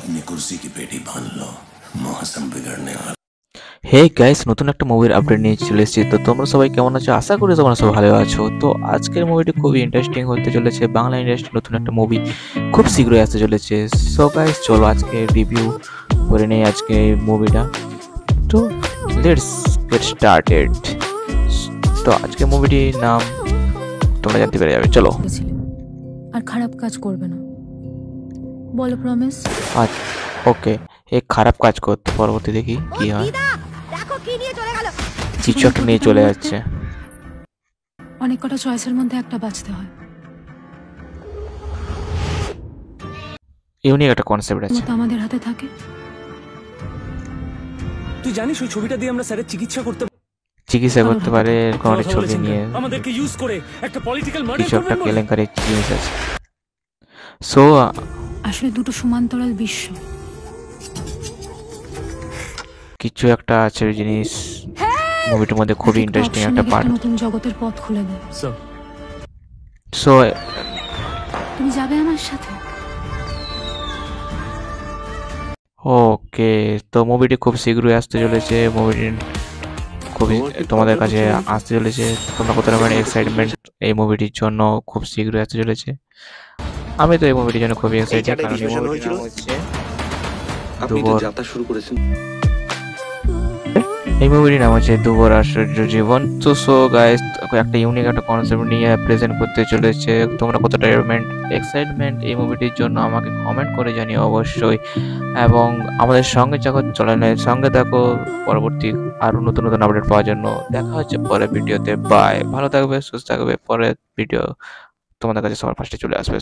अपनी कुर्सी की पेटी बांध लो, मौसम बिगड़ने वाला। হে গাইস, নতুন একটা মুভির আপডেট নিয়ে চলে এসেছি। তো তোমরা সবাই কেমন আছো? আশা করি তোমরা সবাই ভালো আছো। তো আজকের মুভিটি খুবই ইন্টারেস্টিং হতে চলেছে। বাংলা ইন্ডাস্ট্রি নতুন একটা মুভি খুব শীঘ্রই আসতে চলেছে। সো গাইস, চলো আজকে রিভিউ করে নেই আজকে এই মুভিটা। তো লেটস গেট স্টার্টেড। তো আজকে মুভিটির নাম তোমরা জানতে পেরে যাবে। চলো। আর খারাপ কাজ করবে না, বলো প্রমিস। ওকে, এই খারাপ কাজ করতে পরবর্তী দেখি কি হয়। কিছু একটা নিয়ে চলে যাচ্ছে। অনেক কটা চয়েসের মধ্যে একটা বাঁচতে হয়। ইউনিক একটা কনসেপ্ট আছে। তো আমাদের হাতে থাকে। তুই জানিস ওই ছবিটা দিয়ে আমরা স্যারের চিকিৎসা করতে পারে এরকম একটা ছবি নিয়ে আমাদেরকে ইউজ করে একটা পলিটিক্যাল মার্ডার কিছু একটা কেলেঙ্কারি জিনিস আছে। সো আসলে দুটো সমান্তরাল বিশ্ব, কিছু একটা আছে জিনিস মুভিটার মধ্যে খুবই ইন্টারেস্টিং একটা পার্ট। নতুন জগতের পথ খুলে দেয়। সো তুমি যাবে আমার সাথে? ওকে, তো মুভিটি খুব শীঘ্রই আসতে চলেছে। মুভিটি খুবই তোমাদের কাছে আসতে চলেছে। তোমরা কত রকমের এক্সাইটমেন্ট এই মুভিটির জন্য খুব শীঘ্রই আসতে চলেছে। আমি তো এই মুভিটির জন্য খুবই এক্সাইটেড, কারণ এই মুভিটির নাম হচ্ছে দুবর। যাত্রা শুরু করেছেন। এই মুভিটির নাম হচ্ছে দুবর আশ্চর্য জীবন। তো সো গাইস, একটা ইউনিক একটা কনসেপ্ট নিয়ে প্রেজেন্ট করতে চলেছে। তোমরা কতটা এক্সাইটমেন্ট এই মুভিটির জন্য আমাকে কমেন্ট করে জানিও অবশ্যই। এবং আমাদের সঙ্গে যখন চ্যানেলের সঙ্গে দেখো পরবর্তী আরও নতুন নতুন আপডেট পাওয়ার জন্য। দেখা হচ্ছে পরের ভিডিওতে। বাই, ভালো থাকবে, সুস্থ থাকবে। পরের ভিডিও তোমাদের কাছে সবার ফার্স্টে চলে আসবে।